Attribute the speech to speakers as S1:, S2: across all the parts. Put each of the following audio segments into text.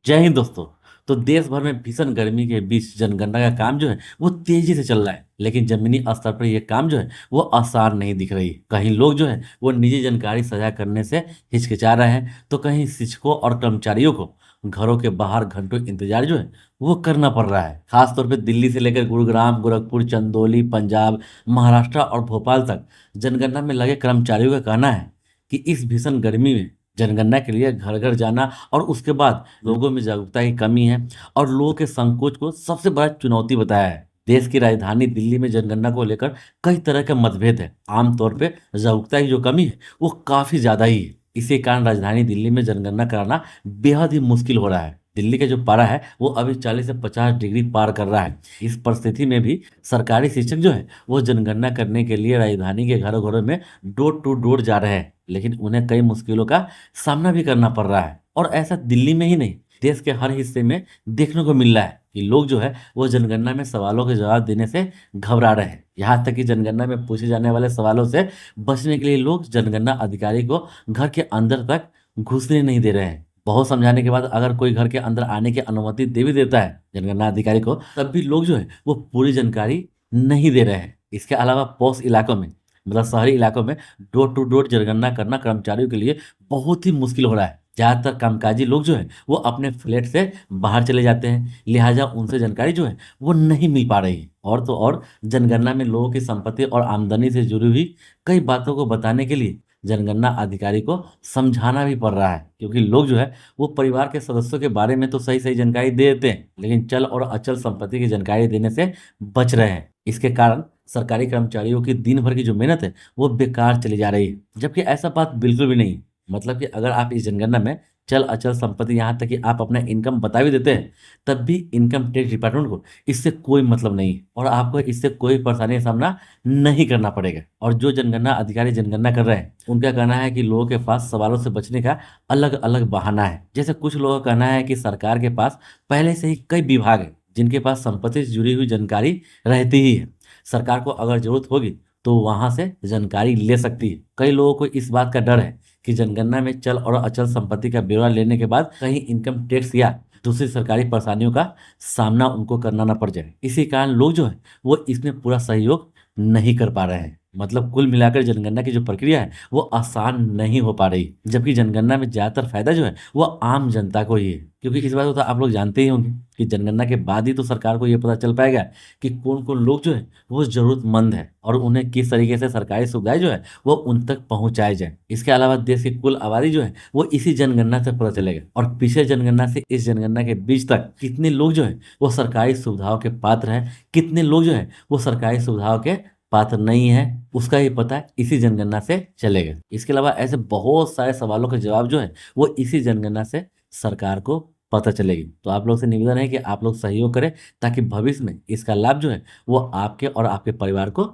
S1: जय हिंद दोस्तों। तो देश भर में भीषण गर्मी के बीच जनगणना का काम जो है वो तेजी से चल रहा है, लेकिन जमीनी स्तर पर ये काम जो है वो आसान नहीं दिख रही। कहीं लोग जो है वो निजी जानकारी साझा करने से हिचकिचा रहे हैं, तो कहीं शिक्षकों और कर्मचारियों को घरों के बाहर घंटों इंतजार जो है वो करना पड़ रहा है। खासतौर पे दिल्ली से लेकर गुरुग्राम, गोरखपुर, चंदौली, पंजाब, महाराष्ट्र और भोपाल तक जनगणना में लगे कर्मचारियों का कहना है कि इस भीषण गर्मी में जनगणना के लिए घर घर जाना और उसके बाद लोगों में जागरूकता की कमी है और लोगों के संकोच को सबसे बड़ा चुनौती बताया है। देश की राजधानी दिल्ली में जनगणना को लेकर कई तरह के मतभेद है। आमतौर पे जागरूकता की जो कमी है वो काफी ज्यादा ही है। इसी कारण राजधानी दिल्ली में जनगणना कराना बेहद ही मुश्किल हो रहा है। दिल्ली का जो पारा है वो अभी 40 से 50 डिग्री पार कर रहा है। इस परिस्थिति में भी सरकारी शिक्षक जो है वो जनगणना करने के लिए राजधानी के घरों घरों में डोर टू डोर जा रहे हैं, लेकिन उन्हें कई मुश्किलों का सामना भी करना पड़ रहा है। और ऐसा दिल्ली में ही नहीं, देश के हर हिस्से में देखने को मिल रहा है कि लोग जो है वो जनगणना में सवालों के जवाब देने से घबरा रहे हैं। यहाँ तक कि जनगणना में पूछे जाने वाले सवालों से बचने के लिए लोग जनगणना अधिकारी को घर के अंदर तक घुसने नहीं दे रहे हैं। बहुत समझाने के बाद अगर कोई घर के अंदर आने की अनुमति दे भी देता है जनगणना अधिकारी को, तब भी लोग जो है वो पूरी जानकारी नहीं दे रहे हैं। इसके अलावा पॉश इलाकों में, मतलब शहरी इलाकों में डोर टू डोर जनगणना करना कर्मचारियों के लिए बहुत ही मुश्किल हो रहा है। ज़्यादातर कामकाजी लोग जो है वो अपने फ्लैट से बाहर चले जाते हैं, लिहाजा उनसे जानकारी जो है वो नहीं मिल पा रही है। और तो और जनगणना में लोगों की संपत्ति और आमदनी से जुड़ी हुई कई बातों को बताने के लिए जनगणना अधिकारी को समझाना भी पड़ रहा है, क्योंकि लोग जो है वो परिवार के सदस्यों के बारे में तो सही सही जानकारी दे देते हैं, लेकिन चल और अचल संपत्ति की जानकारी देने से बच रहे हैं। इसके कारण सरकारी कर्मचारियों की दिन भर की जो मेहनत है वो बेकार चली जा रही है, जबकि ऐसा बात बिल्कुल भी नहीं है। मतलब कि अगर आप इस जनगणना में चल अचल संपत्ति, यहाँ तक कि आप अपना इनकम बता भी देते हैं, तब भी इनकम टैक्स डिपार्टमेंट को इससे कोई मतलब नहीं है और आपको इससे कोई परेशानी का सामना नहीं करना पड़ेगा। और जो जनगणना अधिकारी जनगणना कर रहे हैं उनका कहना है कि लोगों के पास सवालों से बचने का अलग अलग बहाना है। जैसे कुछ लोगों का कहना है कि सरकार के पास पहले से ही कई विभाग है जिनके पास संपत्ति से जुड़ी हुई जानकारी रहती ही है। सरकार को अगर जरूरत होगी तो वहां से जानकारी ले सकती है। कई लोगों को इस बात का डर है कि जनगणना में चल और अचल संपत्ति का ब्यौरा लेने के बाद कहीं इनकम टैक्स या दूसरी सरकारी परेशानियों का सामना उनको करना न पड़ जाए। इसी कारण लोग जो है वो इसमें पूरा सहयोग नहीं कर पा रहे हैं। मतलब कुल मिलाकर जनगणना की जो प्रक्रिया है वो आसान नहीं हो पा रही, जबकि जनगणना में ज्यादातर फायदा जो है वो आम जनता को ही है। क्योंकि इस बात को तो आप लोग जानते ही होंगे कि जनगणना के बाद ही तो सरकार को ये पता चल पाएगा कि कौन कौन लोग जो है वो जरूरतमंद है और उन्हें किस तरीके से सरकारी सुविधाएं जो है वो उन तक पहुंचाई जाए। इसके अलावा देश की कुल आबादी जो है वो इसी जनगणना से पता चलेगा और पिछले जनगणना से इस जनगणना के बीच तक कितने लोग जो है वो सरकारी सुविधाओं के पात्र हैं, कितने लोग जो है वो सरकारी सुविधाओं के पात्र नहीं है, उसका ही पता इसी जनगणना से चलेगा। इसके अलावा ऐसे बहुत सारे सवालों के जवाब जो है वो इसी जनगणना से सरकार को पता चलेगी। तो आप लोग से निवेदन है कि आप लोग सहयोग करें ताकि भविष्य में इसका लाभ जो है वो आपके और आपके परिवार को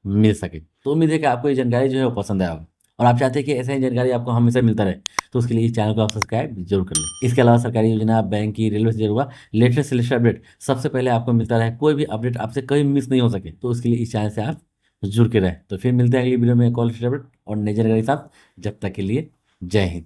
S1: मिल सके। तो उम्मीद है कि आपको ये जानकारी जो है वो पसंद आया होगा और आप चाहते हैं कि ऐसा ही जानकारी आपको हमेशा मिलता रहे, तो उसके लिए इस चैनल को आप सब्सक्राइब जरूर कर लें। इसके अलावा सरकारी योजना, बैंक की, रेलवे से जुड़ा हुआ लेटेस्ट लेटेस्ट अपडेट सबसे पहले आपको मिलता रहे, कोई भी अपडेट आपसे कभी मिस नहीं हो सके, तो उसके लिए इस चैनल से आप जुड़ के रहे। तो फिर मिलते हैं अगली वीडियो में एक और लेटेस्ट अपडेट और नई जानकारी के साथ। जब तक के लिए जय हिंद।